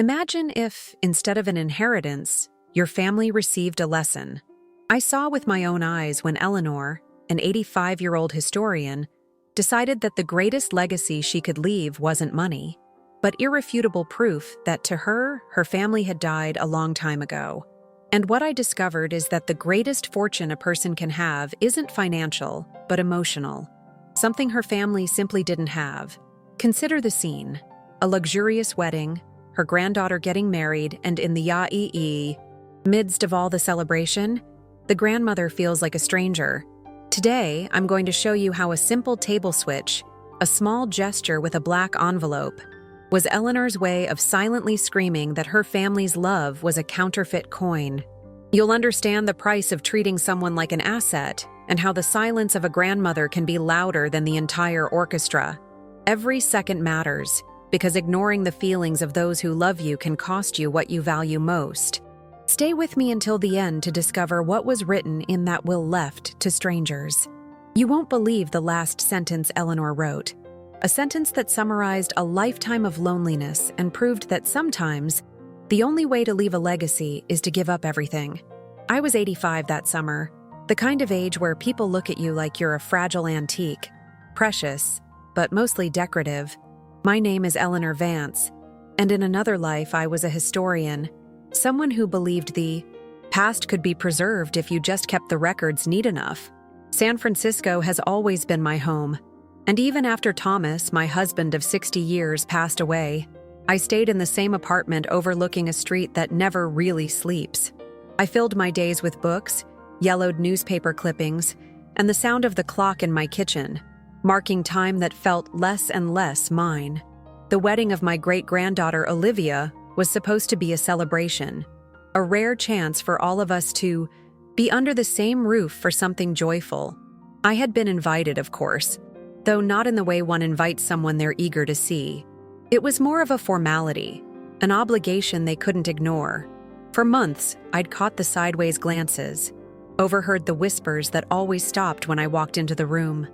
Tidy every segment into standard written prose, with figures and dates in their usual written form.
Imagine if, instead of an inheritance, your family received a lesson. I saw with my own eyes when Eleanor, an 85-year-old historian, decided that the greatest legacy she could leave wasn't money, but irrefutable proof that to her, her family had died a long time ago. And what I discovered is that the greatest fortune a person can have isn't financial, but emotional. Something her family simply didn't have. Consider the scene. A luxurious wedding, her granddaughter getting married, and in the midst of all the celebration, the grandmother feels like a stranger. Today, I'm going to show you how a simple table switch, a small gesture with a black envelope, was Eleanor's way of silently screaming that her family's love was a counterfeit coin. You'll understand the price of treating someone like an asset and how the silence of a grandmother can be louder than the entire orchestra. Every second matters, because ignoring the feelings of those who love you can cost you what you value most. Stay with me until the end to discover what was written in that will left to strangers. You won't believe the last sentence Eleanor wrote. A sentence that summarized a lifetime of loneliness and proved that sometimes the only way to leave a legacy is to give up everything. I was 85 that summer, the kind of age where people look at you like you're a fragile antique, precious, but mostly decorative. My name is Eleanor Vance, and in another life I was a historian, someone who believed the past could be preserved if you just kept the records neat enough. San Francisco has always been my home, and even after Thomas, my husband of 60 years, passed away, I stayed in the same apartment overlooking a street that never really sleeps. I filled my days with books, yellowed newspaper clippings, and the sound of the clock in my kitchen, marking time that felt less and less mine. The wedding of my great-granddaughter Olivia was supposed to be a celebration, a rare chance for all of us to be under the same roof for something joyful. I had been invited, of course, though not in the way one invites someone they're eager to see. It was more of a formality, an obligation they couldn't ignore. For months, I'd caught the sideways glances, overheard the whispers that always stopped when I walked into the room.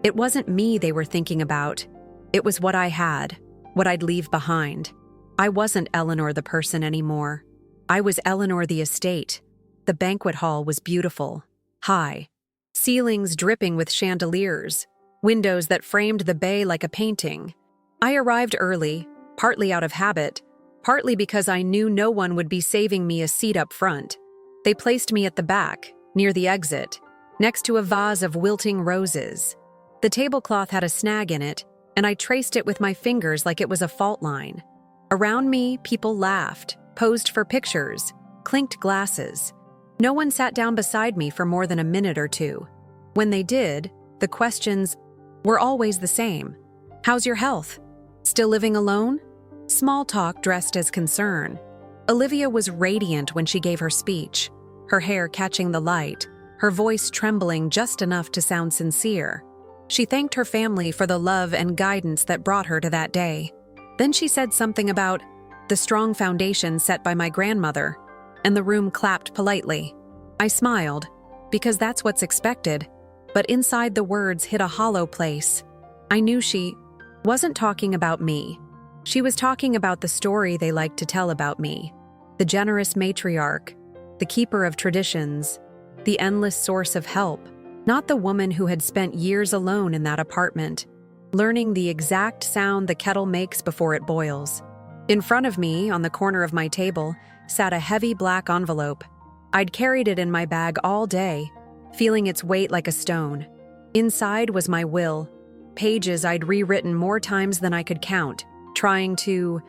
It wasn't me they were thinking about. It was what I had, what I'd leave behind. I wasn't Eleanor the person anymore. I was Eleanor the estate. The banquet hall was beautiful, high, ceilings dripping with chandeliers, windows that framed the bay like a painting. I arrived early, partly out of habit, partly because I knew no one would be saving me a seat up front. They placed me at the back, near the exit, next to a vase of wilting roses. The tablecloth had a snag in it, and I traced it with my fingers like it was a fault line. Around me, people laughed, posed for pictures, clinked glasses. No one sat down beside me for more than a minute or two. When they did, the questions were always the same. How's your health? Still living alone? Small talk dressed as concern. Olivia was radiant when she gave her speech, her hair catching the light, her voice trembling just enough to sound sincere. She thanked her family for the love and guidance that brought her to that day. Then she said something about the strong foundation set by my grandmother, and the room clapped politely. I smiled, because that's what's expected, but inside the words hit a hollow place. I knew she wasn't talking about me. She was talking about the story they liked to tell about me, the generous matriarch, the keeper of traditions, the endless source of help, not the woman who had spent years alone in that apartment, learning the exact sound the kettle makes before it boils. In front of me, on the corner of my table, sat a heavy black envelope. I'd carried it in my bag all day, feeling its weight like a stone. Inside was my will, pages I'd rewritten more times than I could count, trying to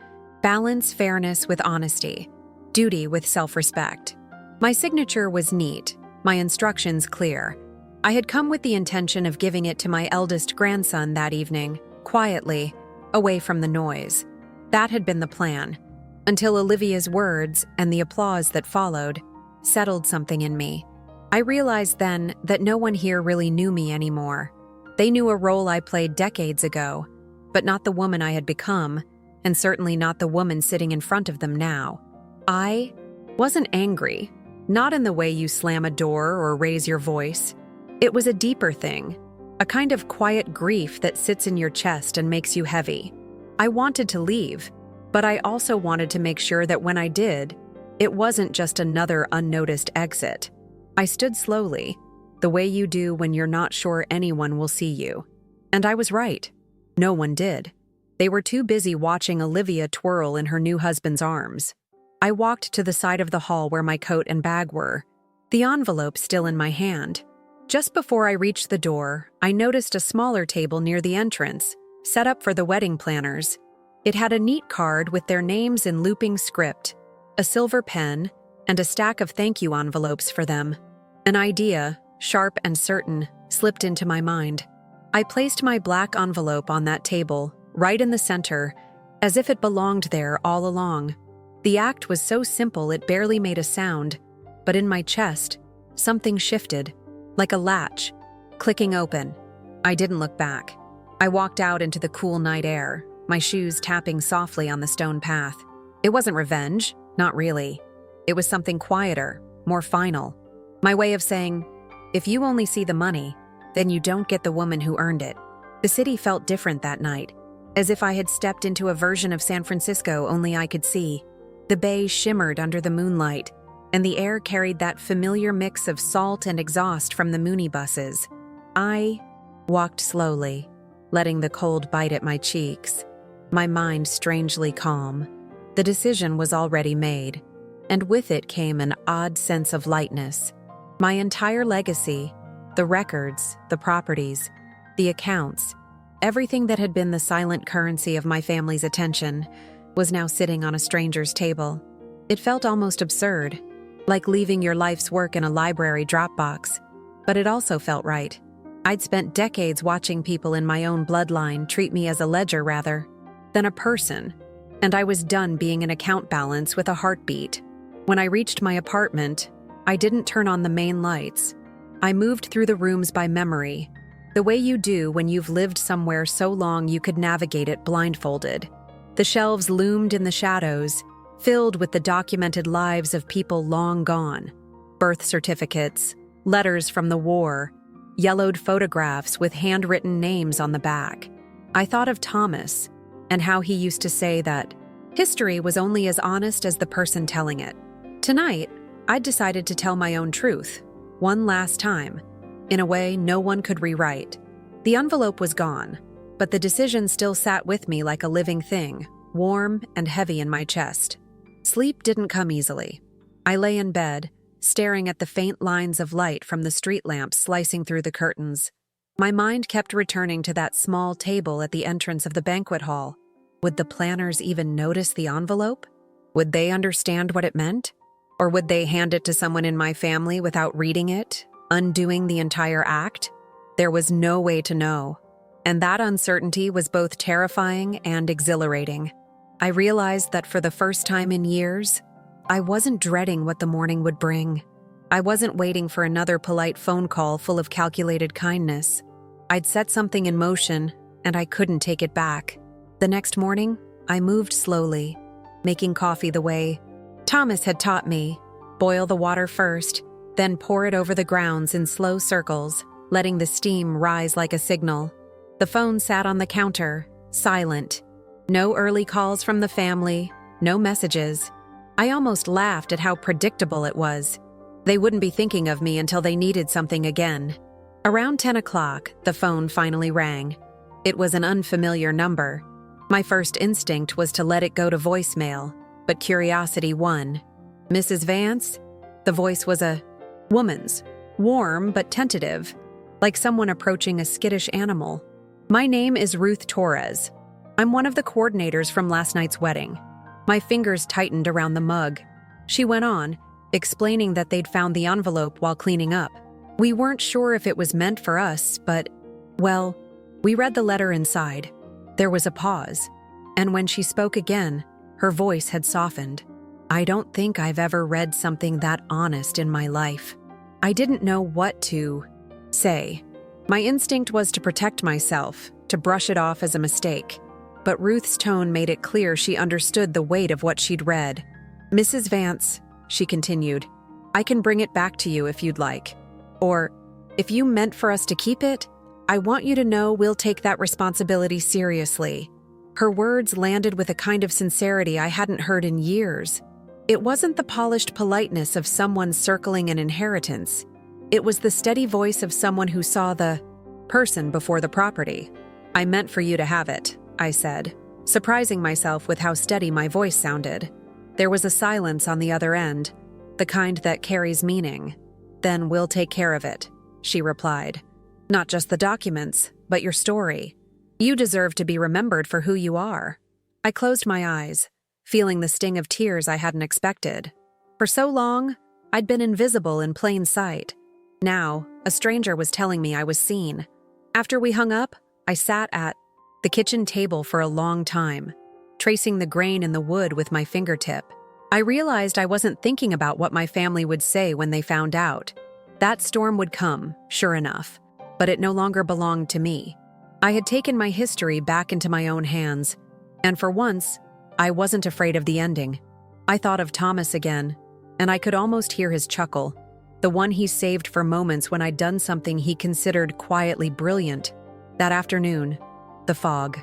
balance fairness with honesty, duty with self-respect. My signature was neat, my instructions clear. I had come with the intention of giving it to my eldest grandson that evening, quietly, away from the noise. That had been the plan, until Olivia's words and the applause that followed settled something in me. I realized then that no one here really knew me anymore. They knew a role I played decades ago, but not the woman I had become, and certainly not the woman sitting in front of them now. I wasn't angry, not in the way you slam a door or raise your voice. It was a deeper thing, a kind of quiet grief that sits in your chest and makes you heavy. I wanted to leave, But I also wanted to make sure that when I did, it wasn't just another unnoticed exit. I stood slowly, the way you do when you're not sure anyone will see you. And I was right. No one did. They were too busy watching Olivia twirl in her new husband's arms. I walked to the side of the hall where my coat and bag were, the envelope still in my hand. Just before I reached the door, I noticed a smaller table near the entrance, set up for the wedding planners. It had a neat card with their names in looping script, a silver pen, and a stack of thank you envelopes for them. An idea, sharp and certain, slipped into my mind. I placed my black envelope on that table, right in the center, as if it belonged there all along. The act was so simple it barely made a sound, but in my chest, something shifted, like a latch, clicking open. I didn't look back. I walked out into the cool night air, my shoes tapping softly on the stone path. It wasn't revenge, not really. It was something quieter, more final. My way of saying, if you only see the money, then you don't get the woman who earned it. The city felt different that night, as if I had stepped into a version of San Francisco only I could see. The bay shimmered under the moonlight, and the air carried that familiar mix of salt and exhaust from the Mooney buses. I walked slowly, letting the cold bite at my cheeks, my mind strangely calm. The decision was already made, and with it came an odd sense of lightness. My entire legacy, the records, the properties, the accounts, everything that had been the silent currency of my family's attention, was now sitting on a stranger's table. It felt almost absurd, like leaving your life's work in a library Dropbox, but it also felt right. I'd spent decades watching people in my own bloodline treat me as a ledger rather than a person, and I was done being an account balance with a heartbeat. When I reached my apartment, I didn't turn on the main lights. I moved through the rooms by memory, the way you do when you've lived somewhere so long you could navigate it blindfolded. The shelves loomed in the shadows, filled with the documented lives of people long gone. Birth certificates, letters from the war, yellowed photographs with handwritten names on the back. I thought of Thomas and how he used to say that history was only as honest as the person telling it. Tonight, I'd decided to tell my own truth, one last time, in a way no one could rewrite. The envelope was gone, but the decision still sat with me like a living thing, warm and heavy in my chest. Sleep didn't come easily. I lay in bed, staring at the faint lines of light from the street lamps slicing through the curtains. My mind kept returning to that small table at the entrance of the banquet hall. Would the planners even notice the envelope? Would they understand what it meant? Or would they hand it to someone in my family without reading it, undoing the entire act? There was no way to know. And that uncertainty was both terrifying and exhilarating. I realized that for the first time in years, I wasn't dreading what the morning would bring. I wasn't waiting for another polite phone call full of calculated kindness. I'd set something in motion, and I couldn't take it back. The next morning, I moved slowly, making coffee the way Thomas had taught me. Boil the water first, then pour it over the grounds in slow circles, letting the steam rise like a signal. The phone sat on the counter, silent. No early calls from the family, no messages. I almost laughed at how predictable it was. They wouldn't be thinking of me until they needed something again. Around 10 o'clock, the phone finally rang. It was an unfamiliar number. My first instinct was to let it go to voicemail, but curiosity won. Mrs. Vance? The voice was a woman's, warm but tentative, like someone approaching a skittish animal. My name is Ruth Torres. I'm one of the coordinators from last night's wedding. My fingers tightened around the mug. She went on, explaining that they'd found the envelope while cleaning up. We weren't sure if it was meant for us, but, well, we read the letter inside. There was a pause, and when she spoke again, her voice had softened. I don't think I've ever read something that honest in my life. I didn't know what to say. My instinct was to protect myself, to brush it off as a mistake. But Ruth's tone made it clear she understood the weight of what she'd read. Mrs. Vance, she continued, I can bring it back to you if you'd like. Or, if you meant for us to keep it, I want you to know we'll take that responsibility seriously. Her words landed with a kind of sincerity I hadn't heard in years. It wasn't the polished politeness of someone circling an inheritance. It was the steady voice of someone who saw the person before the property. "I meant for you to have it," I said, surprising myself with how steady my voice sounded. There was a silence on the other end, the kind that carries meaning. "Then we'll take care of it," she replied. "Not just the documents, but your story. You deserve to be remembered for who you are." I closed my eyes, feeling the sting of tears I hadn't expected. For so long, I'd been invisible in plain sight. Now, a stranger was telling me I was seen. After we hung up, I sat at the kitchen table for a long time, tracing the grain in the wood with my fingertip. I realized I wasn't thinking about what my family would say when they found out. That storm would come, sure enough, but it no longer belonged to me. I had taken my history back into my own hands, and for once, I wasn't afraid of the ending. I thought of Thomas again, and I could almost hear his chuckle, the one he saved for moments when I'd done something he considered quietly brilliant. That afternoon, the fog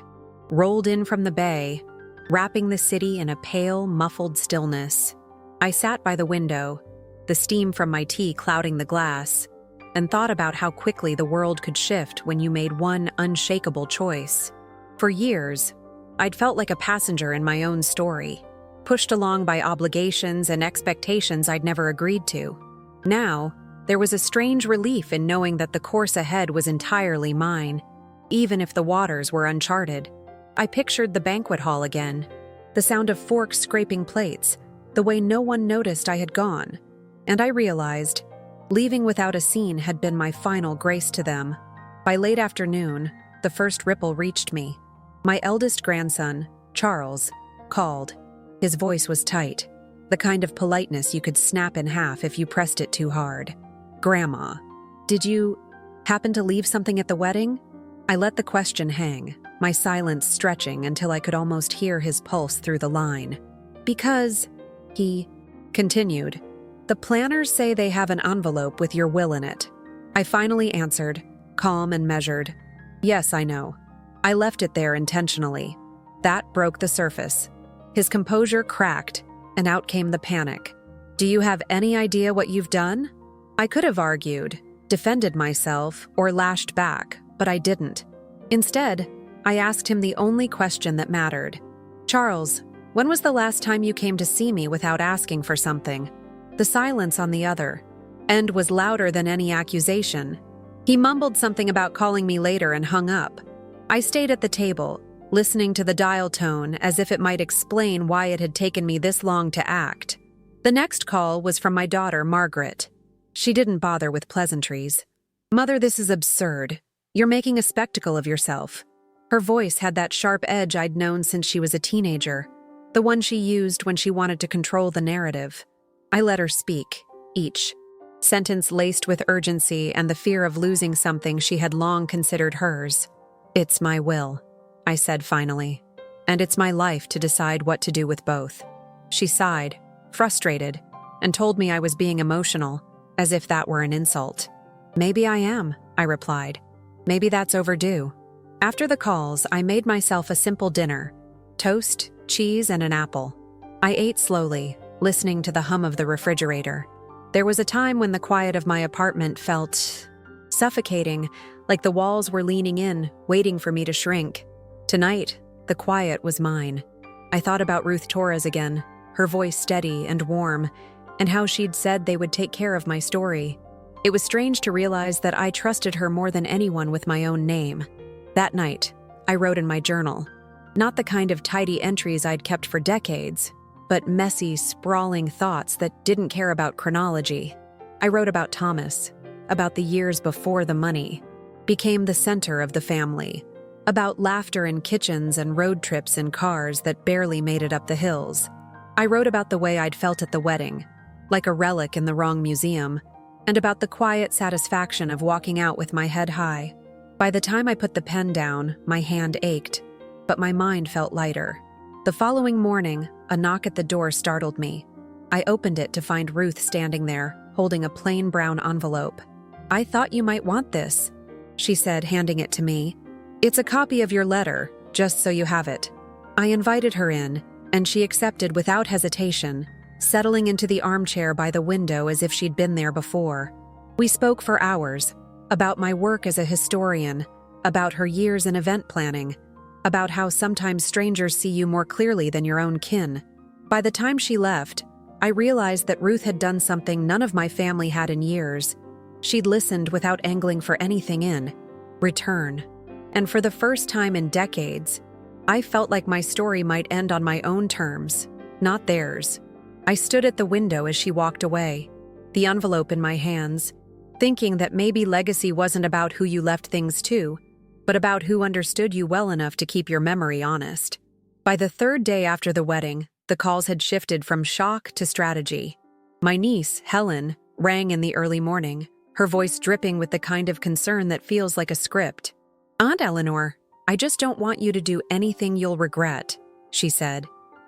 rolled in from the bay, wrapping the city in a pale, muffled stillness. I sat by the window, the steam from my tea clouding the glass, and thought about how quickly the world could shift when you made one unshakable choice. For years, I'd felt like a passenger in my own story, pushed along by obligations and expectations I'd never agreed to. Now, there was a strange relief in knowing that the course ahead was entirely mine, even if the waters were uncharted. I pictured the banquet hall again, the sound of forks scraping plates, the way no one noticed I had gone, and I realized leaving without a scene had been my final grace to them. By late afternoon, the first ripple reached me. My eldest grandson, Charles, called. His voice was tight, the kind of politeness you could snap in half if you pressed it too hard. "Grandma, did you happen to leave something at the wedding?" I let the question hang, my silence stretching until I could almost hear his pulse through the line. "Because," he continued, "the planners say they have an envelope with your will in it." I finally answered, calm and measured. "Yes, I know. I left it there intentionally." That broke the surface. His composure cracked, and out came the panic. "Do you have any idea what you've done?" I could have argued, defended myself, or lashed back, but I didn't. Instead, I asked him the only question that mattered. "Charles, when was the last time you came to see me without asking for something?" The silence on the other end was louder than any accusation. He mumbled something about calling me later and hung up. I stayed at the table, listening to the dial tone as if it might explain why it had taken me this long to act. The next call was from my daughter, Margaret. She didn't bother with pleasantries. "Mother, this is absurd. You're making a spectacle of yourself." Her voice had that sharp edge I'd known since she was a teenager, the one she used when she wanted to control the narrative. I let her speak, each sentence laced with urgency and the fear of losing something she had long considered hers. "It's my will," I said finally, "and it's my life to decide what to do with both." She sighed, frustrated, and told me I was being emotional, as if that were an insult. "Maybe I am," I replied. "Maybe that's overdue." After the calls, I made myself a simple dinner: toast, cheese, and an apple. I ate slowly, listening to the hum of the refrigerator. There was a time when the quiet of my apartment felt suffocating, like the walls were leaning in, waiting for me to shrink. Tonight, the quiet was mine. I thought about Ruth Torres again, her voice steady and warm, and how she'd said they would take care of my story. It was strange to realize that I trusted her more than anyone with my own name. That night, I wrote in my journal. Not the kind of tidy entries I'd kept for decades, but messy, sprawling thoughts that didn't care about chronology. I wrote about Thomas, about the years before the money became the center of the family, about laughter in kitchens and road trips in cars that barely made it up the hills. I wrote about the way I'd felt at the wedding, like a relic in the wrong museum, and about the quiet satisfaction of walking out with my head high. By the time I put the pen down, my hand ached, but my mind felt lighter. The following morning, a knock at the door startled me. I opened it to find Ruth standing there, holding a plain brown envelope. "I thought you might want this," she said, handing it to me. "It's a copy of your letter, just so you have it." I invited her in, and she accepted without hesitation, settling into the armchair by the window as if she'd been there before. We spoke for hours, about my work as a historian, about her years in event planning, about how sometimes strangers see you more clearly than your own kin. By the time she left, I realized that Ruth had done something none of my family had in years. She'd listened without angling for anything in return. And for the first time in decades, I felt like my story might end on my own terms, not theirs. I stood at the window as she walked away, the envelope in my hands, thinking that maybe legacy wasn't about who you left things to, but about who understood you well enough to keep your memory honest. By the third day after the wedding, the calls had shifted from shock to strategy. My niece, Helen, rang in the early morning, her voice dripping with the kind of concern that feels like a script. "Aunt Eleanor, I just don't want you to do anything you'll regret," she said,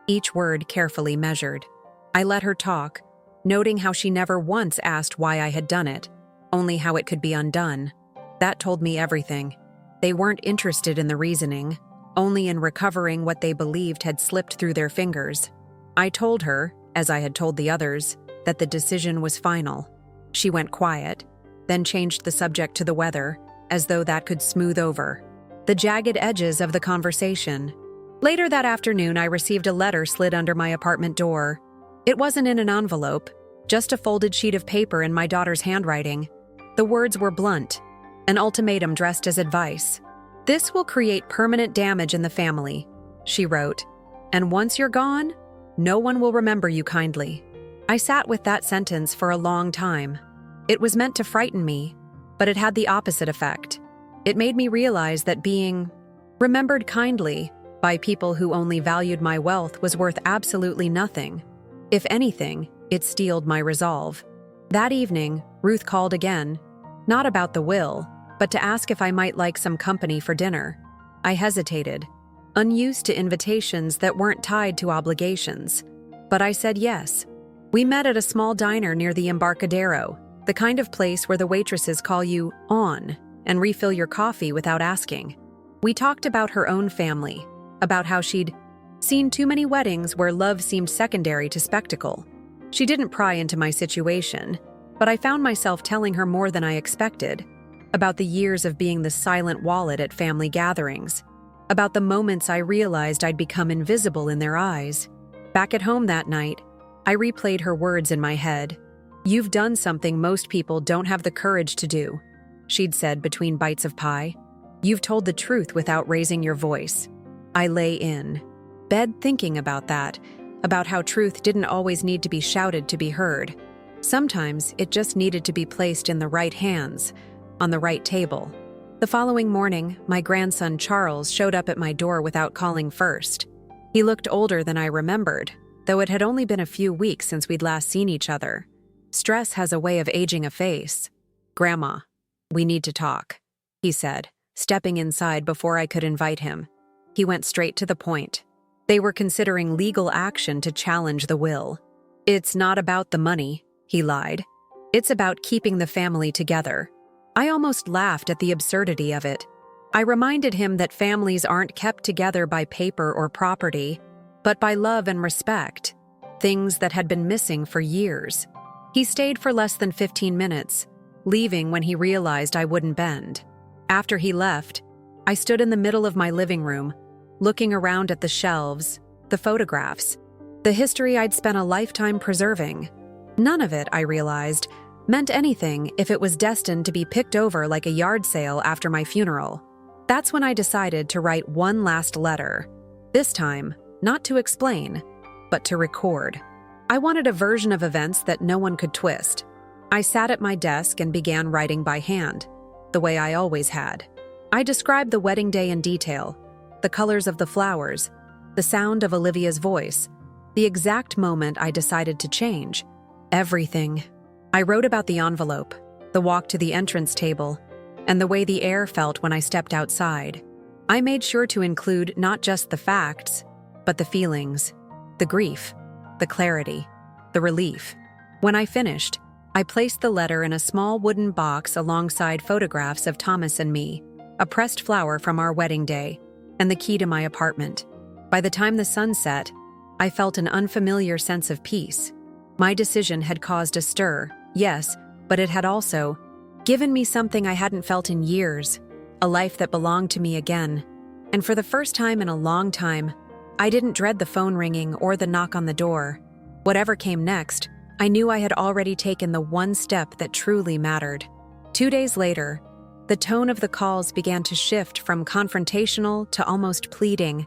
each word carefully measured. I let her talk, noting how she never once asked why I had done it, only how it could be undone. That told me everything. They weren't interested in the reasoning, only in recovering what they believed had slipped through their fingers. I told her, as I had told the others, that the decision was final. She went quiet, then changed the subject to the weather, as though that could smooth over the jagged edges of the conversation. Later that afternoon, I received a letter slid under my apartment door. It wasn't in an envelope, just a folded sheet of paper in my daughter's handwriting. The words were blunt, an ultimatum dressed as advice. "This will create permanent damage in the family," she wrote, "and once you're gone, no one will remember you kindly." I sat with that sentence for a long time. It was meant to frighten me, but it had the opposite effect. It made me realize that being remembered kindly by people who only valued my wealth was worth absolutely nothing. If anything, it steeled my resolve. That evening, Ruth called again, not about the will, but to ask if I might like some company for dinner. I hesitated, unused to invitations that weren't tied to obligations, but I said yes. We met at a small diner near the Embarcadero, the kind of place where the waitresses call you on and refill your coffee without asking. We talked about her own family, about how she'd seen too many weddings where love seemed secondary to spectacle. She didn't pry into my situation, but I found myself telling her more than I expected, about the years of being the silent wallet at family gatherings, about the moments I realized I'd become invisible in their eyes. Back at home that night, I replayed her words in my head. "You've done something most people don't have the courage to do," she'd said between bites of pie. "You've told the truth without raising your voice." I lay in bed thinking about that, about how truth didn't always need to be shouted to be heard. Sometimes it just needed to be placed in the right hands, on the right table. The following morning, my grandson Charles showed up at my door without calling first. He looked older than I remembered, though it had only been a few weeks since we'd last seen each other. Stress has a way of aging a face. "Grandma, we need to talk," he said, stepping inside before I could invite him. He went straight to the point. They were considering legal action to challenge the will. "It's not about the money," he lied. "It's about keeping the family together." I almost laughed at the absurdity of it. I reminded him that families aren't kept together by paper or property, but by love and respect, things that had been missing for years. He stayed for less than 15 minutes, leaving when he realized I wouldn't bend. After he left, I stood in the middle of my living room, looking around at the shelves, the photographs, the history I'd spent a lifetime preserving. None of it, I realized, meant anything if it was destined to be picked over like a yard sale after my funeral. That's when I decided to write one last letter. This time, not to explain, but to record. I wanted a version of events that no one could twist. I sat at my desk and began writing by hand, the way I always had. I described the wedding day in detail, the colors of the flowers, the sound of Olivia's voice, the exact moment I decided to change. Everything. I wrote about the envelope, the walk to the entrance table, and the way the air felt when I stepped outside. I made sure to include not just the facts, but the feelings, the grief, the clarity, the relief. When I finished, I placed the letter in a small wooden box alongside photographs of Thomas and me, a pressed flower from our wedding day, and the key to my apartment. By the time the sun set, I felt an unfamiliar sense of peace. My decision had caused a stir, yes, but it had also given me something I hadn't felt in years, a life that belonged to me again. And for the first time in a long time, I didn't dread the phone ringing or the knock on the door. Whatever came next, I knew I had already taken the one step that truly mattered. 2 days later, the tone of the calls began to shift from confrontational to almost pleading,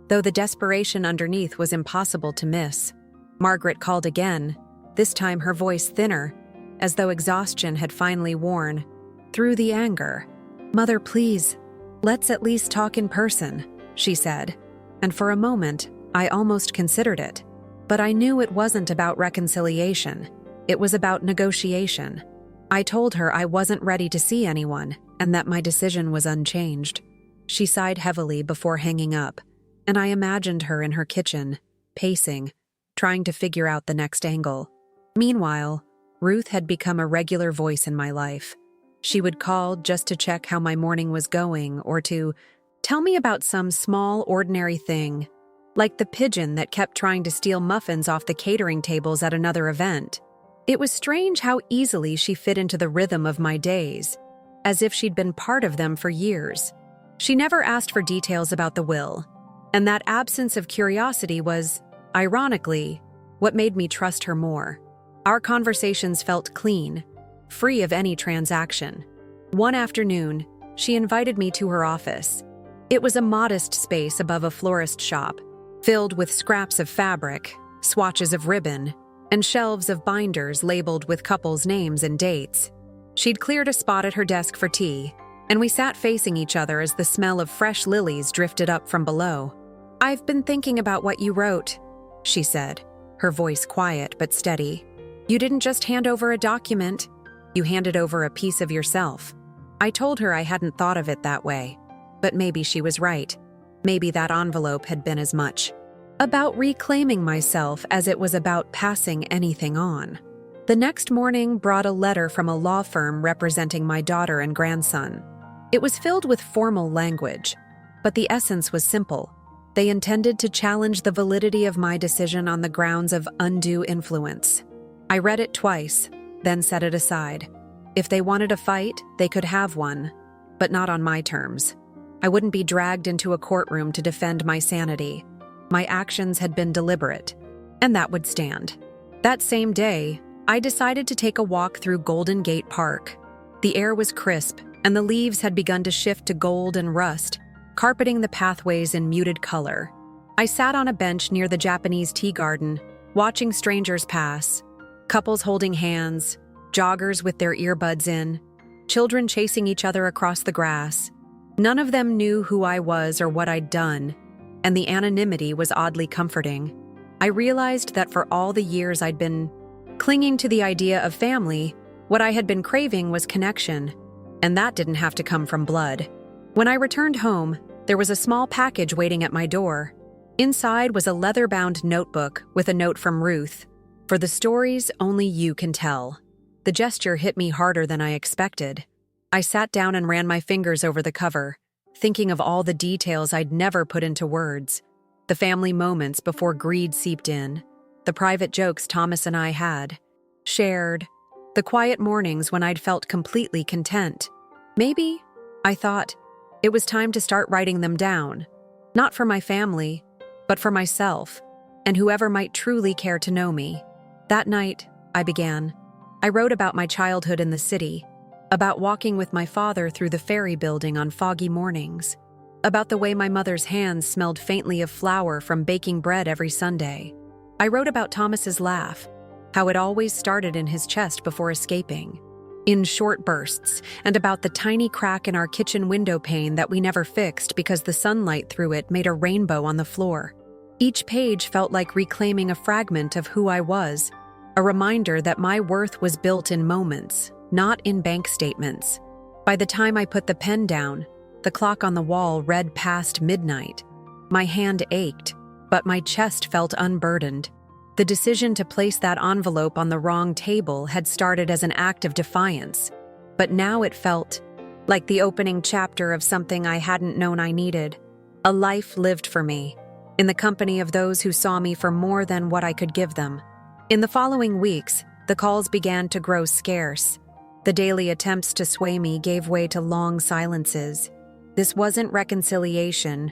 though the desperation underneath was impossible to miss. Margaret called again, this time her voice thinner, as though exhaustion had finally worn through the anger. "Mother, please, let's at least talk in person," she said, and for a moment, I almost considered it. But I knew it wasn't about reconciliation. It was about negotiation. I told her I wasn't ready to see anyone and that my decision was unchanged. She sighed heavily before hanging up, and I imagined her in her kitchen, pacing, trying to figure out the next angle. Meanwhile, Ruth had become a regular voice in my life. She would call just to check how my morning was going or to tell me about some small, ordinary thing, like the pigeon that kept trying to steal muffins off the catering tables at another event. It was strange how easily she fit into the rhythm of my days, as if she'd been part of them for years. She never asked for details about the will, and that absence of curiosity was, ironically, what made me trust her more. Our conversations felt clean, free of any transaction. One afternoon, she invited me to her office. It was a modest space above a florist shop, filled with scraps of fabric, swatches of ribbon, and shelves of binders labeled with couples' names and dates. She'd cleared a spot at her desk for tea, and we sat facing each other as the smell of fresh lilies drifted up from below. "I've been thinking about what you wrote," she said, her voice quiet but steady. "You didn't just hand over a document, you handed over a piece of yourself." I told her I hadn't thought of it that way, but maybe she was right. Maybe that envelope had been as much about reclaiming myself as it was about passing anything on. The next morning brought a letter from a law firm representing my daughter and grandson. It was filled with formal language, but the essence was simple. They intended to challenge the validity of my decision on the grounds of undue influence. I read it twice, then set it aside. If they wanted a fight, they could have one, but not on my terms. I wouldn't be dragged into a courtroom to defend my sanity. My actions had been deliberate, and that would stand. That same day, I decided to take a walk through Golden Gate Park. The air was crisp, and the leaves had begun to shift to gold and rust, carpeting the pathways in muted color. I sat on a bench near the Japanese tea garden, watching strangers pass, couples holding hands, joggers with their earbuds in, children chasing each other across the grass. None of them knew who I was or what I'd done, and the anonymity was oddly comforting. I realized that for all the years I'd been clinging to the idea of family, what I had been craving was connection, and that didn't have to come from blood. When I returned home, there was a small package waiting at my door. Inside was a leather-bound notebook with a note from Ruth, "For the stories only you can tell." The gesture hit me harder than I expected. I sat down and ran my fingers over the cover, thinking of all the details I'd never put into words. The family moments before greed seeped in, the private jokes Thomas and I had shared, the quiet mornings when I'd felt completely content. Maybe, I thought, it was time to start writing them down, not for my family, but for myself, and whoever might truly care to know me. That night, I began. I wrote about my childhood in the city, about walking with my father through the ferry building on foggy mornings, about the way my mother's hands smelled faintly of flour from baking bread every Sunday. I wrote about Thomas's laugh, how it always started in his chest before escaping, in short bursts, and about the tiny crack in our kitchen window pane that we never fixed because the sunlight through it made a rainbow on the floor. Each page felt like reclaiming a fragment of who I was, a reminder that my worth was built in moments, not in bank statements. By the time I put the pen down, the clock on the wall read past midnight. My hand ached, but my chest felt unburdened. The decision to place that envelope on the wrong table had started as an act of defiance, but now it felt like the opening chapter of something I hadn't known I needed. A life lived for me, in the company of those who saw me for more than what I could give them. In the following weeks, the calls began to grow scarce. The daily attempts to sway me gave way to long silences. This wasn't reconciliation,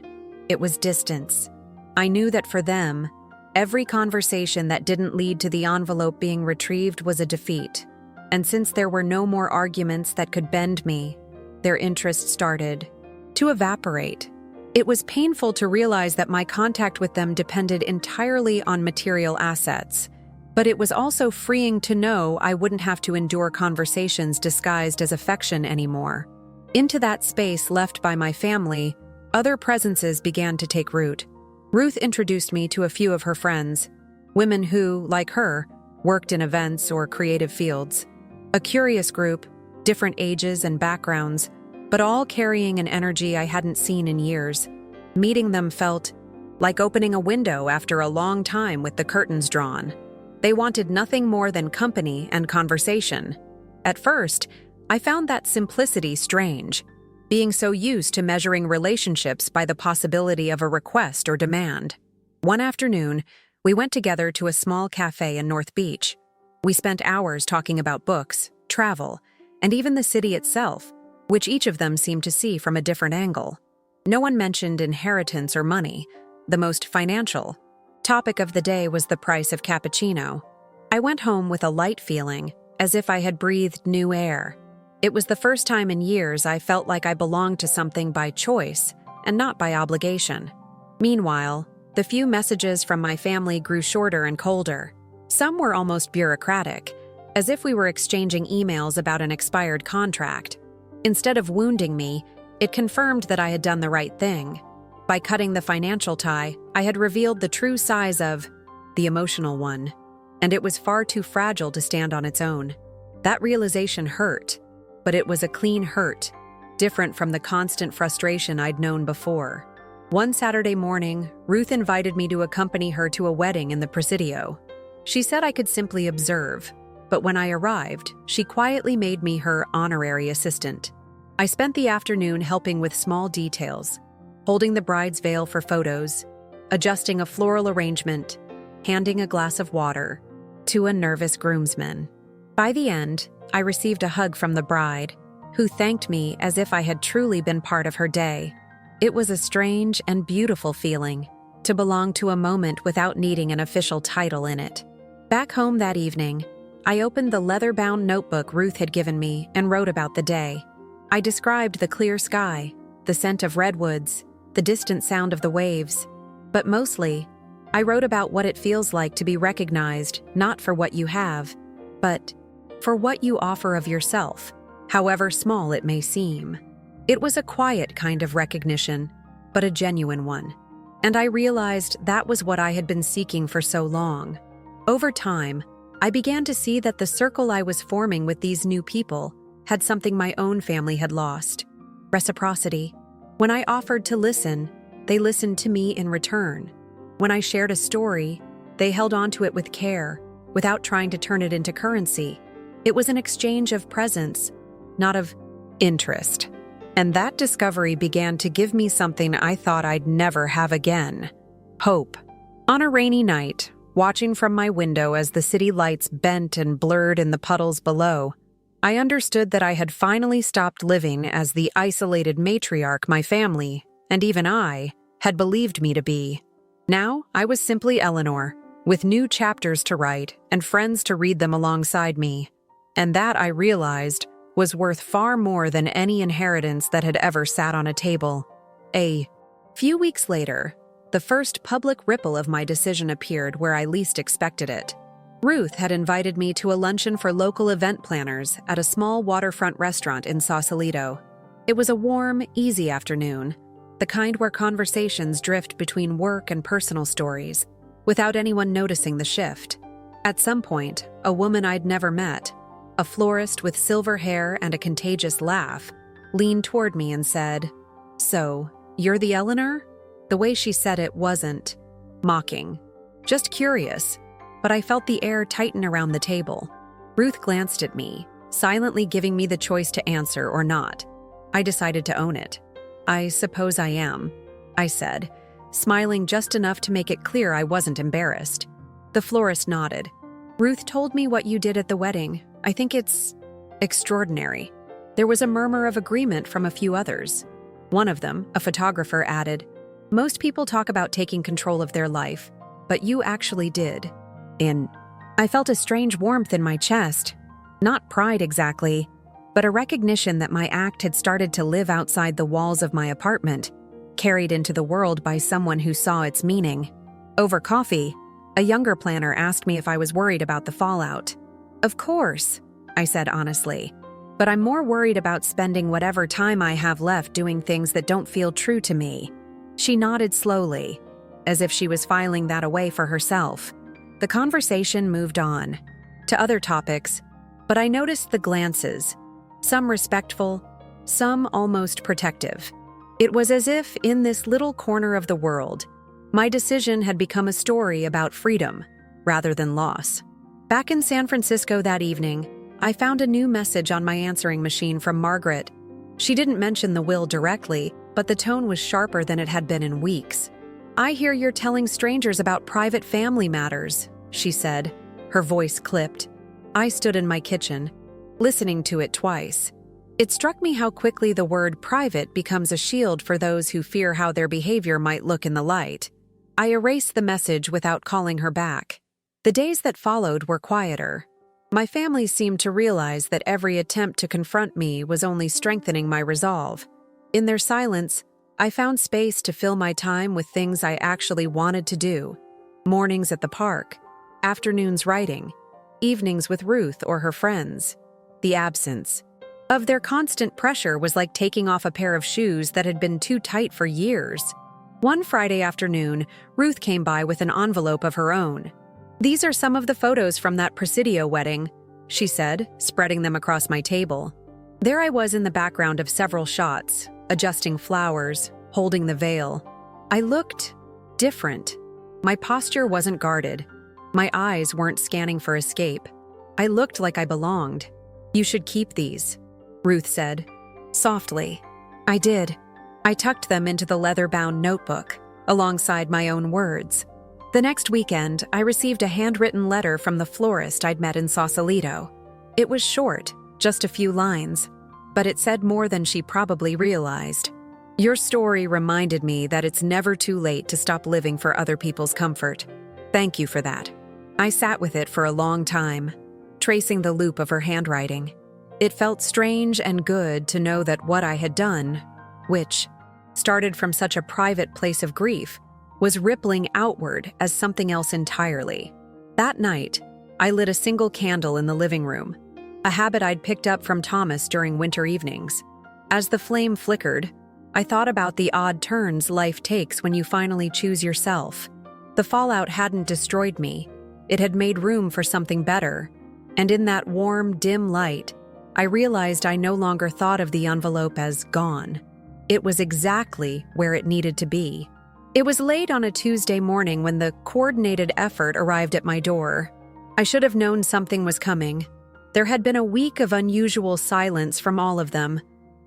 it was distance. I knew that for them, every conversation that didn't lead to the envelope being retrieved was a defeat. And since there were no more arguments that could bend me, their interest started to evaporate. It was painful to realize that my contact with them depended entirely on material assets, but it was also freeing to know I wouldn't have to endure conversations disguised as affection anymore. Into that space left by my family, other presences began to take root. Ruth introduced me to a few of her friends, women who, like her, worked in events or creative fields. A curious group, different ages and backgrounds, but all carrying an energy I hadn't seen in years. Meeting them felt like opening a window after a long time with the curtains drawn. They wanted nothing more than company and conversation. At first, I found that simplicity strange, being so used to measuring relationships by the possibility of a request or demand. One afternoon, we went together to a small cafe in North Beach. We spent hours talking about books, travel, and even the city itself, which each of them seemed to see from a different angle. No one mentioned inheritance or money, the most financial topic of the day was the price of cappuccino. I went home with a light feeling, as if I had breathed new air. It was the first time in years I felt like I belonged to something by choice and not by obligation. Meanwhile, the few messages from my family grew shorter and colder. Some were almost bureaucratic, as if we were exchanging emails about an expired contract. Instead of wounding me, it confirmed that I had done the right thing. By cutting the financial tie, I had revealed the true size of the emotional one, and it was far too fragile to stand on its own. That realization hurt, but it was a clean hurt, different from the constant frustration I'd known before. One Saturday morning, Ruth invited me to accompany her to a wedding in the Presidio. She said I could simply observe, but when I arrived, she quietly made me her honorary assistant. I spent the afternoon helping with small details, holding the bride's veil for photos, adjusting a floral arrangement, handing a glass of water to a nervous groomsman. By the end, I received a hug from the bride, who thanked me as if I had truly been part of her day. It was a strange and beautiful feeling to belong to a moment without needing an official title in it. Back home that evening, I opened the leather-bound notebook Ruth had given me and wrote about the day. I described the clear sky, the scent of redwoods, the distant sound of the waves. But mostly, I wrote about what it feels like to be recognized not for what you have, but for what you offer of yourself, however small it may seem. It was a quiet kind of recognition, but a genuine one. And I realized that was what I had been seeking for so long. Over time, I began to see that the circle I was forming with these new people had something my own family had lost: reciprocity. When I offered to listen, they listened to me in return. When I shared a story, they held onto it with care, without trying to turn it into currency. It was an exchange of presence, not of interest. And that discovery began to give me something I thought I'd never have again: hope. On a rainy night, watching from my window as the city lights bent and blurred in the puddles below, I understood that I had finally stopped living as the isolated matriarch my family, and even I, had believed me to be. Now, I was simply Eleanor, with new chapters to write and friends to read them alongside me. And that, I realized, was worth far more than any inheritance that had ever sat on a table. A few weeks later, the first public ripple of my decision appeared where I least expected it. Ruth had invited me to a luncheon for local event planners at a small waterfront restaurant in Sausalito. It was a warm, easy afternoon, the kind where conversations drift between work and personal stories, without anyone noticing the shift. At some point, a woman I'd never met, a florist with silver hair and a contagious laugh, leaned toward me and said, "So, you're the Eleanor?" The way she said it wasn't mocking, just curious, but I felt the air tighten around the table. Ruth glanced at me, silently giving me the choice to answer or not. I decided to own it. "I suppose I am," I said, smiling just enough to make it clear I wasn't embarrassed. The florist nodded. "Ruth told me what you did at the wedding. I think it's extraordinary." There was a murmur of agreement from a few others. One of them, a photographer, added, "Most people talk about taking control of their life, but you actually did." And I felt a strange warmth in my chest. Not pride exactly, but a recognition that my act had started to live outside the walls of my apartment, carried into the world by someone who saw its meaning. Over coffee, a younger planner asked me if I was worried about the fallout. "Of course," I said honestly, "but I'm more worried about spending whatever time I have left doing things that don't feel true to me." She nodded slowly, as if she was filing that away for herself. The conversation moved on to other topics, but I noticed the glances, some respectful, some almost protective. It was as if, in this little corner of the world, my decision had become a story about freedom rather than loss. Back in San Francisco that evening, I found a new message on my answering machine from Margaret. She didn't mention the will directly, but the tone was sharper than it had been in weeks. "I hear you're telling strangers about private family matters," she said. Her voice clipped. I stood in my kitchen, listening to it twice. It struck me how quickly the word private becomes a shield for those who fear how their behavior might look in the light. I erased the message without calling her back. The days that followed were quieter. My family seemed to realize that every attempt to confront me was only strengthening my resolve. In their silence, I found space to fill my time with things I actually wanted to do. Mornings at the park, afternoons writing, evenings with Ruth or her friends. The absence of their constant pressure was like taking off a pair of shoes that had been too tight for years. One Friday afternoon, Ruth came by with an envelope of her own. "These are some of the photos from that Presidio wedding," she said, spreading them across my table. There I was in the background of several shots, adjusting flowers, holding the veil. I looked different. My posture wasn't guarded. My eyes weren't scanning for escape. I looked like I belonged. "You should keep these," Ruth said, softly. I did. I tucked them into the leather-bound notebook, alongside my own words. The next weekend, I received a handwritten letter from the florist I'd met in Sausalito. It was short, just a few lines, but it said more than she probably realized. "Your story reminded me that it's never too late to stop living for other people's comfort. Thank you for that." I sat with it for a long time, tracing the loop of her handwriting. It felt strange and good to know that what I had done, which started from such a private place of grief, was rippling outward as something else entirely. That night, I lit a single candle in the living room, a habit I'd picked up from Thomas during winter evenings. As the flame flickered, I thought about the odd turns life takes when you finally choose yourself. The fallout hadn't destroyed me. It had made room for something better, and in that warm, dim light, I realized I no longer thought of the envelope as gone. It was exactly where it needed to be. It was late on a Tuesday morning when the coordinated effort arrived at my door. I should have known something was coming. There had been a week of unusual silence from all of them,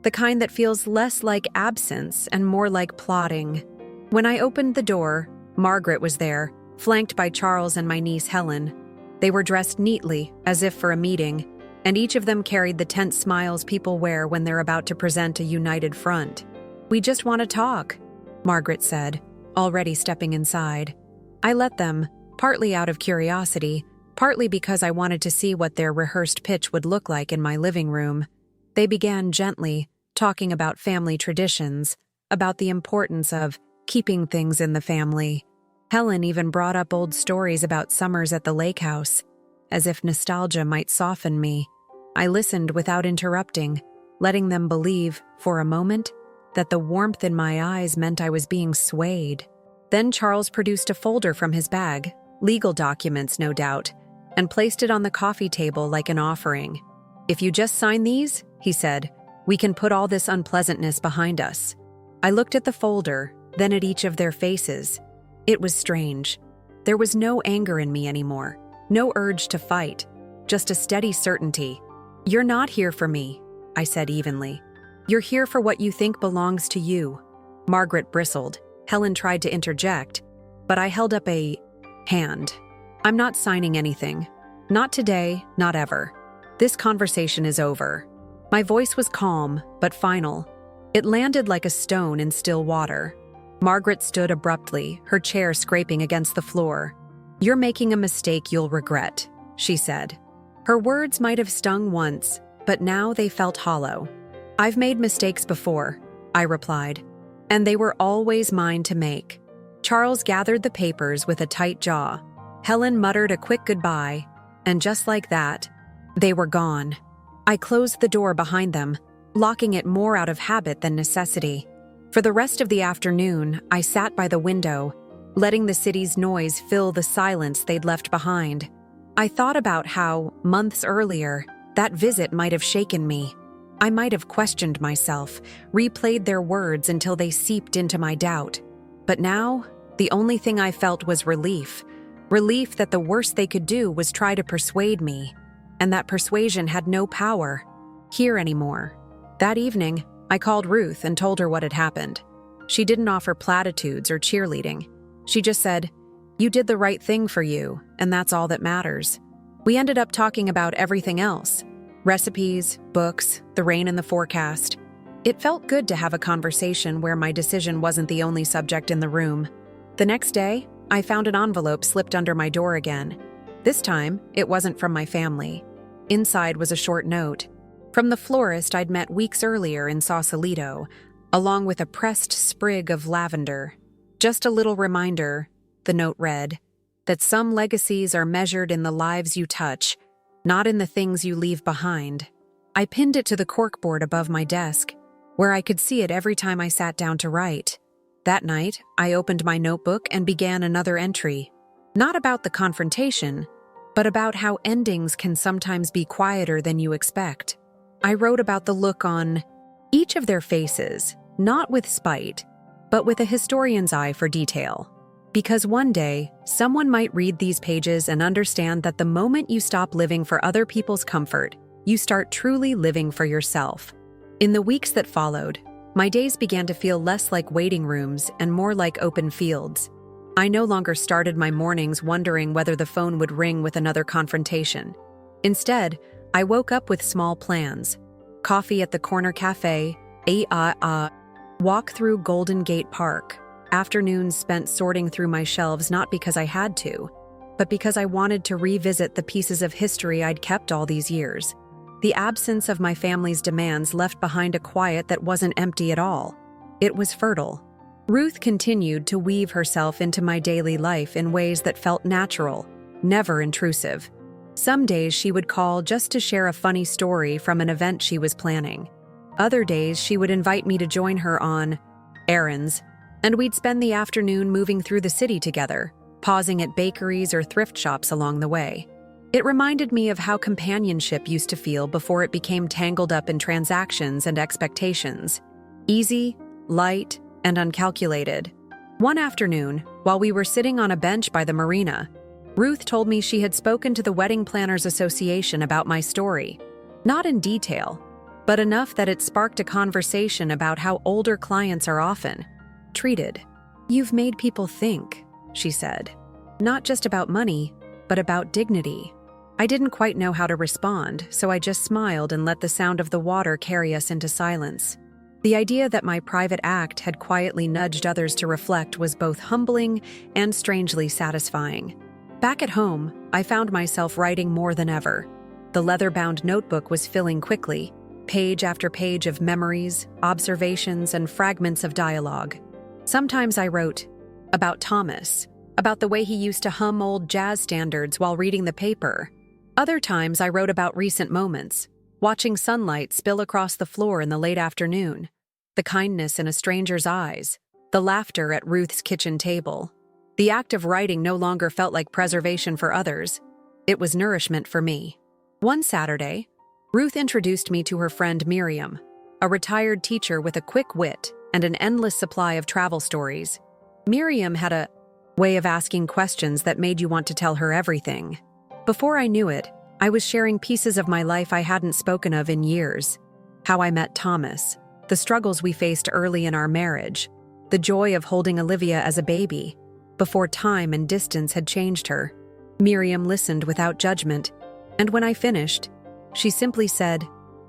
the kind that feels less like absence and more like plotting. When I opened the door, Margaret was there, flanked by Charles and my niece Helen. They were dressed neatly, as if for a meeting, and each of them carried the tense smiles people wear when they're about to present a united front. "We just want to talk," Margaret said, already stepping inside. I let them, partly out of curiosity, partly because I wanted to see what their rehearsed pitch would look like in my living room. They began gently, talking about family traditions, about the importance of keeping things in the family. Helen even brought up old stories about summers at the lake house, as if nostalgia might soften me. I listened without interrupting, letting them believe, for a moment, that the warmth in my eyes meant I was being swayed. Then Charles produced a folder from his bag, legal documents no doubt, and placed it on the coffee table like an offering. "If you just sign these," he said, "we can put all this unpleasantness behind us." I looked at the folder, then at each of their faces. It was strange. There was no anger in me anymore, no urge to fight, just a steady certainty. "You're not here for me," I said evenly. "You're here for what you think belongs to you." Margaret bristled. Helen tried to interject, but I held up a hand. I'm not signing anything. Not today, not ever. This conversation is over. My voice was calm, but final. It landed like a stone in still water. Margaret stood abruptly, her chair scraping against the floor. You're making a mistake you'll regret, she said. Her words might have stung once, but now they felt hollow. I've made mistakes before, I replied, and they were always mine to make. Charles gathered the papers with a tight jaw. Helen muttered a quick goodbye, and just like that, they were gone. I closed the door behind them, locking it more out of habit than necessity. For the rest of the afternoon, I sat by the window, letting the city's noise fill the silence they'd left behind. I thought about how, months earlier, that visit might have shaken me. I might have questioned myself, replayed their words until they seeped into my doubt. But now, the only thing I felt was relief. Relief that the worst they could do was try to persuade me, and that persuasion had no power here anymore. That evening, I called Ruth and told her what had happened. She didn't offer platitudes or cheerleading. She just said, "You did the right thing for you, and that's all that matters." We ended up talking about everything else. Recipes, books, the rain in the forecast. It felt good to have a conversation where my decision wasn't the only subject in the room. The next day, I found an envelope slipped under my door again. This time, it wasn't from my family. Inside was a short note. From the florist I'd met weeks earlier in Sausalito, along with a pressed sprig of lavender. Just a little reminder, the note read, that some legacies are measured in the lives you touch, not in the things you leave behind. I pinned it to the corkboard above my desk, where I could see it every time I sat down to write. That night, I opened my notebook and began another entry. Not about the confrontation, but about how endings can sometimes be quieter than you expect. I wrote about the look on each of their faces, not with spite, but with a historian's eye for detail. Because one day, someone might read these pages and understand that the moment you stop living for other people's comfort, you start truly living for yourself. In the weeks that followed, my days began to feel less like waiting rooms and more like open fields. I no longer started my mornings wondering whether the phone would ring with another confrontation. Instead, I woke up with small plans. Coffee at the corner cafe, walk through Golden Gate Park, afternoons spent sorting through my shelves not because I had to, but because I wanted to revisit the pieces of history I'd kept all these years. The absence of my family's demands left behind a quiet that wasn't empty at all. It was fertile. Ruth continued to weave herself into my daily life in ways that felt natural, never intrusive. Some days she would call just to share a funny story from an event she was planning. Other days she would invite me to join her on errands, and we'd spend the afternoon moving through the city together, pausing at bakeries or thrift shops along the way. It reminded me of how companionship used to feel before it became tangled up in transactions and expectations. Easy, light, and uncalculated. One afternoon, while we were sitting on a bench by the marina, Ruth told me she had spoken to the Wedding Planners Association about my story. Not in detail, but enough that it sparked a conversation about how older clients are often treated. "You've made people think," she said. "Not just about money, but about dignity." I didn't quite know how to respond, so I just smiled and let the sound of the water carry us into silence. The idea that my private act had quietly nudged others to reflect was both humbling and strangely satisfying. Back at home, I found myself writing more than ever. The leather-bound notebook was filling quickly, page after page of memories, observations, and fragments of dialogue. Sometimes I wrote about Thomas, about the way he used to hum old jazz standards while reading the paper. Other times I wrote about recent moments, watching sunlight spill across the floor in the late afternoon, the kindness in a stranger's eyes, the laughter at Ruth's kitchen table. The act of writing no longer felt like preservation for others. It was nourishment for me. One Saturday, Ruth introduced me to her friend Miriam, a retired teacher with a quick wit and an endless supply of travel stories. Miriam had a way of asking questions that made you want to tell her everything. Before I knew it, I was sharing pieces of my life I hadn't spoken of in years. How I met Thomas, the struggles we faced early in our marriage, the joy of holding Olivia as a baby, before time and distance had changed her. Miriam listened without judgment, and when I finished, she simply said,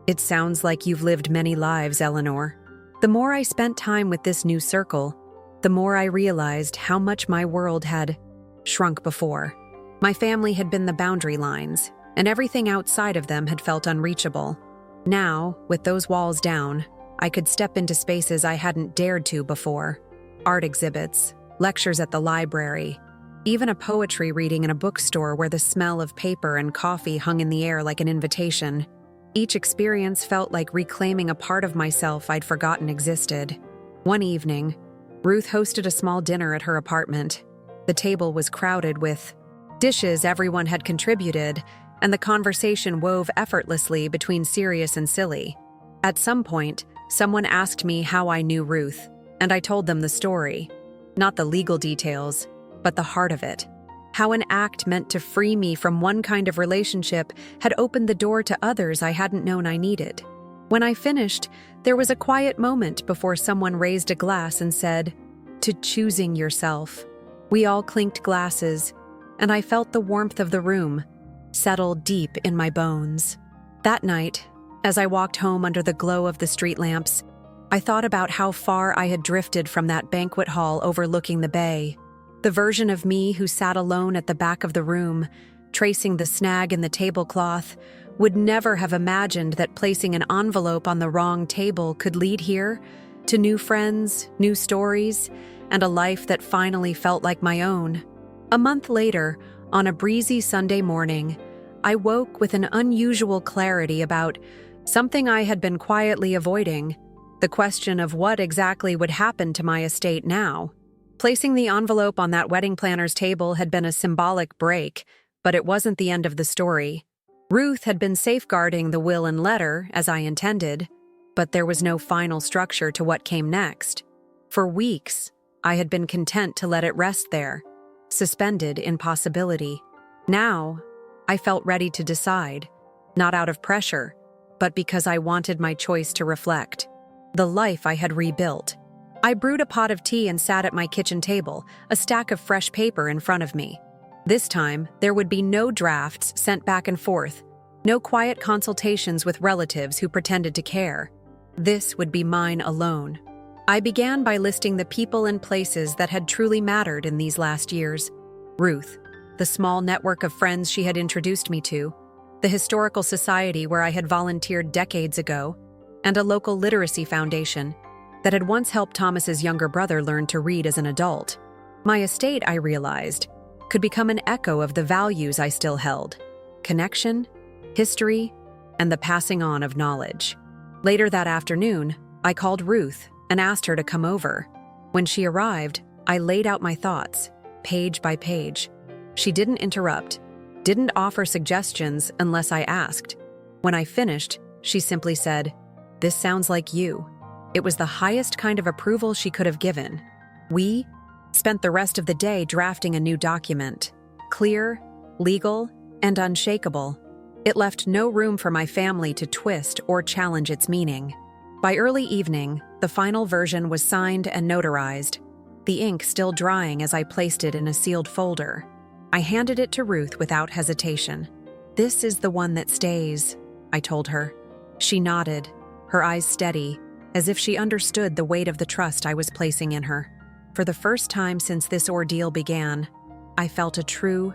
"It sounds like you've lived many lives, Eleanor." The more I spent time with this new circle, the more I realized how much my world had shrunk before. My family had been the boundary lines, and everything outside of them had felt unreachable. Now, with those walls down, I could step into spaces I hadn't dared to before. Art exhibits, lectures at the library, even a poetry reading in a bookstore where the smell of paper and coffee hung in the air like an invitation. Each experience felt like reclaiming a part of myself I'd forgotten existed. One evening, Ruth hosted a small dinner at her apartment. The table was crowded with dishes everyone had contributed, and the conversation wove effortlessly between serious and silly. At some point, someone asked me how I knew Ruth, and I told them the story. Not the legal details, but the heart of it. How an act meant to free me from one kind of relationship had opened the door to others I hadn't known I needed. When I finished, there was a quiet moment before someone raised a glass and said, "To choosing yourself." We all clinked glasses, and I felt the warmth of the room settle deep in my bones. That night, as I walked home under the glow of the street lamps, I thought about how far I had drifted from that banquet hall overlooking the bay. The version of me who sat alone at the back of the room, tracing the snag in the tablecloth, would never have imagined that placing an envelope on the wrong table could lead here to new friends, new stories, and a life that finally felt like my own. A month later, on a breezy Sunday morning, I woke with an unusual clarity about something I had been quietly avoiding, the question of what exactly would happen to my estate now. Placing the envelope on that wedding planner's table had been a symbolic break, but it wasn't the end of the story. Ruth had been safeguarding the will and letter, as I intended, but there was no final structure to what came next. For weeks, I had been content to let it rest there, suspended in possibility. Now, I felt ready to decide, not out of pressure, but because I wanted my choice to reflect the life I had rebuilt. I brewed a pot of tea and sat at my kitchen table, a stack of fresh paper in front of me. This time, there would be no drafts sent back and forth, no quiet consultations with relatives who pretended to care. This would be mine alone. I began by listing the people and places that had truly mattered in these last years. Ruth, the small network of friends she had introduced me to, the historical society where I had volunteered decades ago, and a local literacy foundation that had once helped Thomas's younger brother learn to read as an adult. My estate, I realized, could become an echo of the values I still held: connection, history, and the passing on of knowledge. Later that afternoon, I called Ruth and asked her to come over. When she arrived, I laid out my thoughts, page by page. She didn't interrupt, didn't offer suggestions unless I asked. When I finished, she simply said, "This sounds like you." It was the highest kind of approval she could have given. We spent the rest of the day drafting a new document, clear, legal, and unshakable. It left no room for my family to twist or challenge its meaning. By early evening, the final version was signed and notarized, the ink still drying as I placed it in a sealed folder. I handed it to Ruth without hesitation. "This is the one that stays," I told her. She nodded, her eyes steady, as if she understood the weight of the trust I was placing in her. For the first time since this ordeal began, I felt a true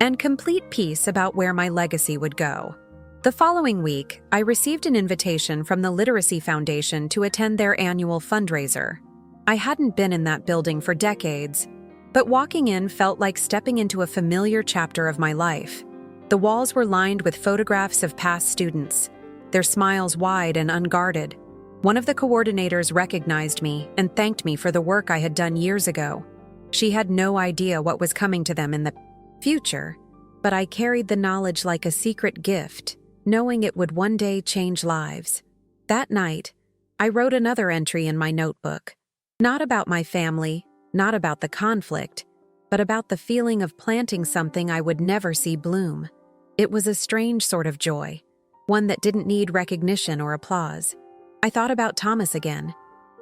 and complete peace about where my legacy would go. The following week, I received an invitation from the Literacy Foundation to attend their annual fundraiser. I hadn't been in that building for decades, but walking in felt like stepping into a familiar chapter of my life. The walls were lined with photographs of past students, their smiles wide and unguarded. One of the coordinators recognized me and thanked me for the work I had done years ago. She had no idea what was coming to them in the future, but I carried the knowledge like a secret gift, knowing it would one day change lives. That night, I wrote another entry in my notebook. Not about my family, not about the conflict, but about the feeling of planting something I would never see bloom. It was a strange sort of joy, one that didn't need recognition or applause. I thought about Thomas again.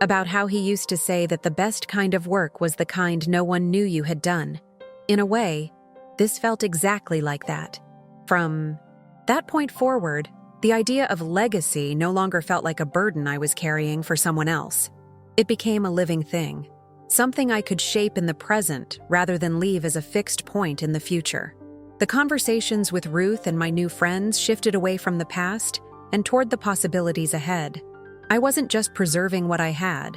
about how he used to say that the best kind of work was the kind no one knew you had done. In a way, this felt exactly like that. From that point forward, the idea of legacy no longer felt like a burden I was carrying for someone else. It became a living thing, something I could shape in the present rather than leave as a fixed point in the future. The conversations with Ruth and my new friends shifted away from the past and toward the possibilities ahead. I wasn't just preserving what I had.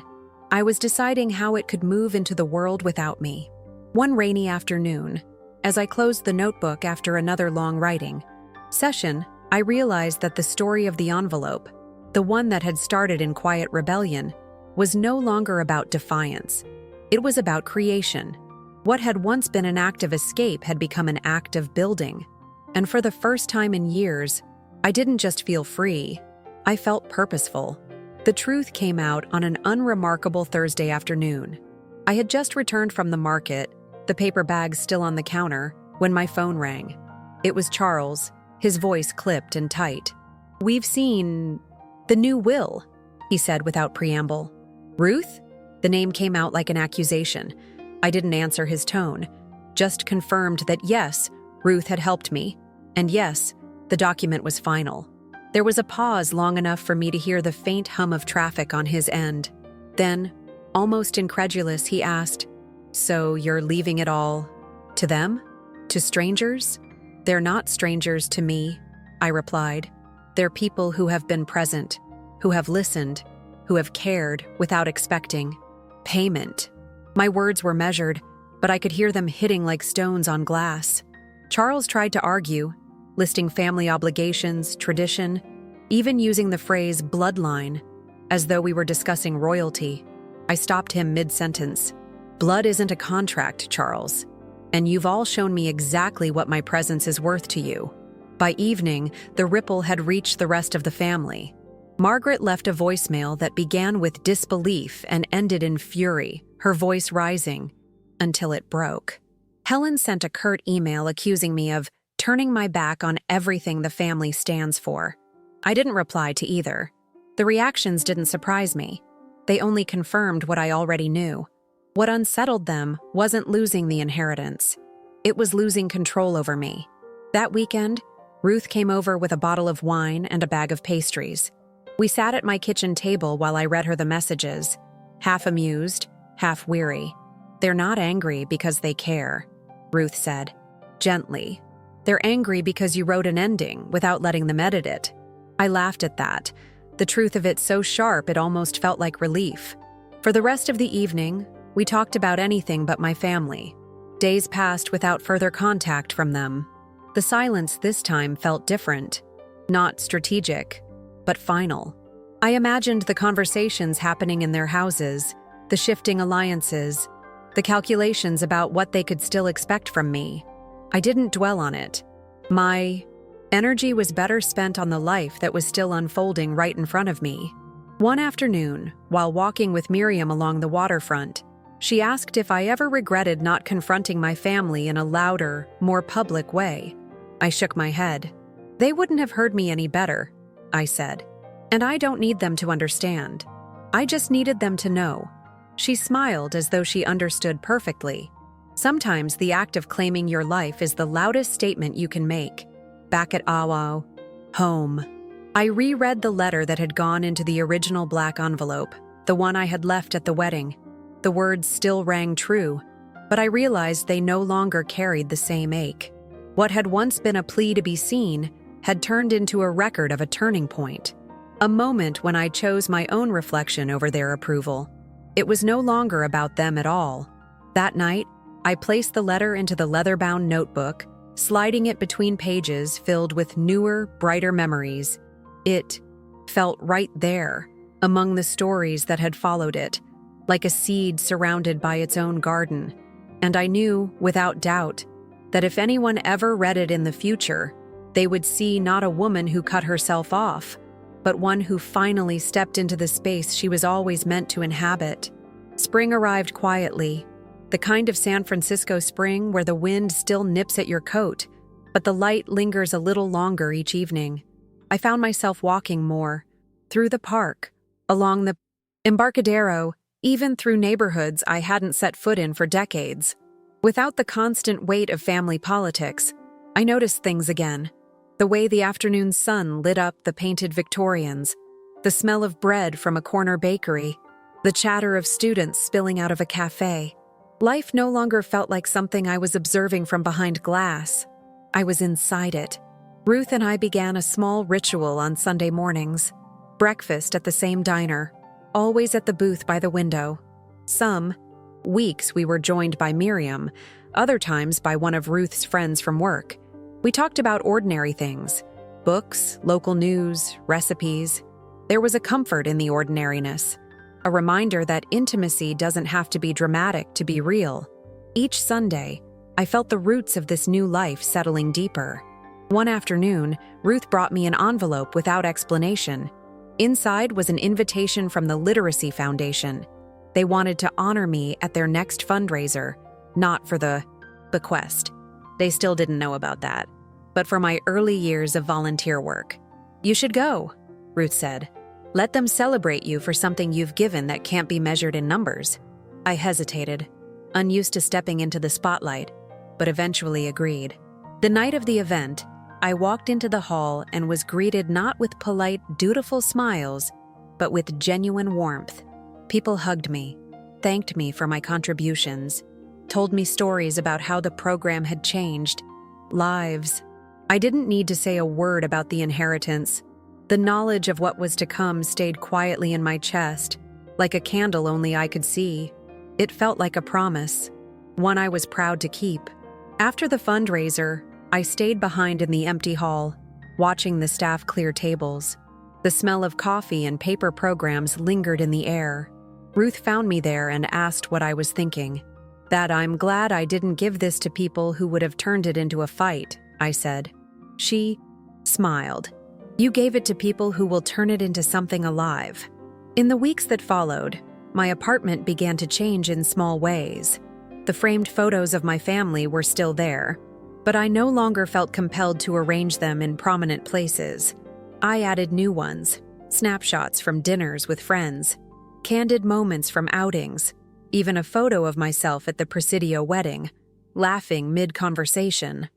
I was deciding how it could move into the world without me. One rainy afternoon, as I closed the notebook after another long writing session, I realized that the story of the envelope, the one that had started in quiet rebellion, was no longer about defiance. It was about creation. What had once been an act of escape had become an act of building. And for the first time in years, I didn't just feel free, I felt purposeful. The truth came out on an unremarkable Thursday afternoon. I had just returned from the market, the paper bags still on the counter, when my phone rang. It was Charles, his voice clipped and tight. "We've seen the new will," he said without preamble. "Ruth?" The name came out like an accusation. I didn't answer his tone, just confirmed that yes, Ruth had helped me, and yes, the document was final. There was a pause long enough for me to hear the faint hum of traffic on his end. Then, almost incredulous, he asked, "So you're leaving it all to them? To strangers?" "They're not strangers to me," I replied. "They're people who have been present, who have listened, who have cared without expecting payment." My words were measured, but I could hear them hitting like stones on glass. Charles tried to argue, listing family obligations, tradition, even using the phrase bloodline, as though we were discussing royalty. I stopped him mid-sentence. "Blood isn't a contract, Charles. And you've all shown me exactly what my presence is worth to you." By evening, the ripple had reached the rest of the family. Margaret left a voicemail that began with disbelief and ended in fury, her voice rising, until it broke. Helen sent a curt email accusing me of turning my back on everything the family stands for. I didn't reply to either. The reactions didn't surprise me. They only confirmed what I already knew. What unsettled them wasn't losing the inheritance. It was losing control over me. That weekend, Ruth came over with a bottle of wine and a bag of pastries. We sat at my kitchen table while I read her the messages, half amused, half weary. "They're not angry because they care," Ruth said, gently. "They're angry because you wrote an ending without letting them edit it." I laughed at that, the truth of it so sharp it almost felt like relief. For the rest of the evening, we talked about anything but my family. Days passed without further contact from them. The silence this time felt different, not strategic, but final. I imagined the conversations happening in their houses, the shifting alliances, the calculations about what they could still expect from me. I didn't dwell on it. My energy was better spent on the life that was still unfolding right in front of me. One afternoon, while walking with Miriam along the waterfront, she asked if I ever regretted not confronting my family in a louder, more public way. I shook my head. "They wouldn't have heard me any better," I said. "And I don't need them to understand. I just needed them to know." She smiled as though she understood perfectly. Sometimes the act of claiming your life is the loudest statement you can make. Back at Awa, home, I reread the letter that had gone into the original black envelope, the one I had left at the wedding. The words still rang true, but I realized they no longer carried the same ache. What had once been a plea to be seen had turned into a record of a turning point, a moment when I chose my own reflection over their approval. It was no longer about them at all. That night, I placed the letter into the leather-bound notebook, sliding it between pages filled with newer, brighter memories. It felt right there, among the stories that had followed it, like a seed surrounded by its own garden. And I knew, without doubt, that if anyone ever read it in the future, they would see not a woman who cut herself off, but one who finally stepped into the space she was always meant to inhabit. Spring arrived quietly, the kind of San Francisco spring where the wind still nips at your coat, but the light lingers a little longer each evening. I found myself walking more, through the park, along the Embarcadero, even through neighborhoods I hadn't set foot in for decades. Without the constant weight of family politics, I noticed things again. The way the afternoon sun lit up the painted Victorians, the smell of bread from a corner bakery, the chatter of students spilling out of a cafe. Life no longer felt like something I was observing from behind glass. I was inside it. Ruth and I began a small ritual on Sunday mornings. Breakfast at the same diner, always at the booth by the window. Some weeks we were joined by Miriam, other times by one of Ruth's friends from work. We talked about ordinary things, books, local news, recipes. There was a comfort in the ordinariness, a reminder that intimacy doesn't have to be dramatic to be real. Each Sunday, I felt the roots of this new life settling deeper. One afternoon, Ruth brought me an envelope without explanation. Inside was an invitation from the Literacy Foundation. They wanted to honor me at their next fundraiser, not for the bequest. They still didn't know about that, but for my early years of volunteer work. "You should go," Ruth said. "Let them celebrate you for something you've given that can't be measured in numbers." I hesitated, unused to stepping into the spotlight, but eventually agreed. The night of the event, I walked into the hall and was greeted not with polite, dutiful smiles, but with genuine warmth. People hugged me, thanked me for my contributions, told me stories about how the program had changed lives. I didn't need to say a word about the inheritance. The knowledge of what was to come stayed quietly in my chest, like a candle only I could see. It felt like a promise, one I was proud to keep. After the fundraiser, I stayed behind in the empty hall, watching the staff clear tables. The smell of coffee and paper programs lingered in the air. Ruth found me there and asked what I was thinking. "That I'm glad I didn't give this to people who would have turned it into a fight," I said. She smiled. "You gave it to people who will turn it into something alive." In the weeks that followed, my apartment began to change in small ways. The framed photos of my family were still there, but I no longer felt compelled to arrange them in prominent places. I added new ones, snapshots from dinners with friends, candid moments from outings, even a photo of myself at the Presidio wedding, laughing mid-conversation.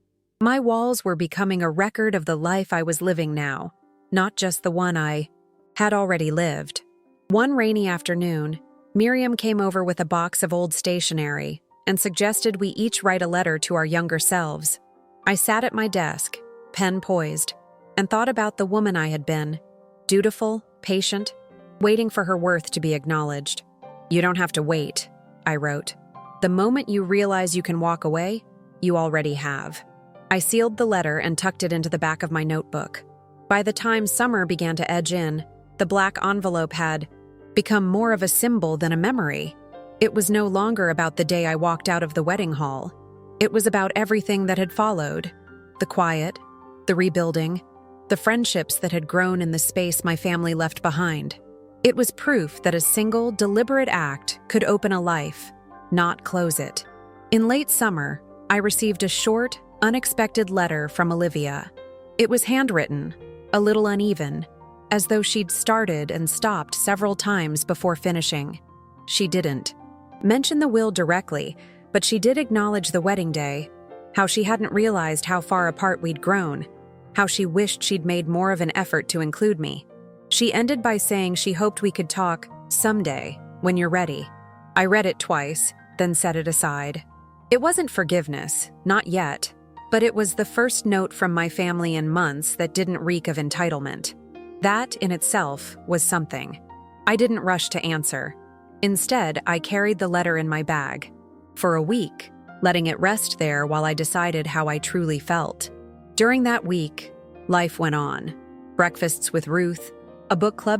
My walls were becoming a record of the life I was living now, not just the one I had already lived. One rainy afternoon, Miriam came over with a box of old stationery and suggested we each write a letter to our younger selves. I sat at my desk, pen poised, and thought about the woman I had been, dutiful, patient, waiting for her worth to be acknowledged. "You don't have to wait," I wrote. "The moment you realize you can walk away, you already have." I sealed the letter and tucked it into the back of my notebook. By the time summer began to edge in, the black envelope had become more of a symbol than a memory. It was no longer about the day I walked out of the wedding hall. It was about everything that had followed. The quiet, the rebuilding, the friendships that had grown in the space my family left behind. It was proof that a single, deliberate act could open a life, not close it. In late summer, I received a short, unexpected letter from Olivia. It was handwritten, a little uneven, as though she'd started and stopped several times before finishing. She didn't mention the will directly, but she did acknowledge the wedding day, how she hadn't realized how far apart we'd grown, how she wished she'd made more of an effort to include me. She ended by saying she hoped we could talk someday, when you're ready. I read it twice, then set it aside. It wasn't forgiveness, not yet, but it was the first note from my family in months that didn't reek of entitlement. That, in itself, was something. I didn't rush to answer. Instead, I carried the letter in my bag, for a week, letting it rest there while I decided how I truly felt. During that week, life went on. Breakfasts with Ruth, a book club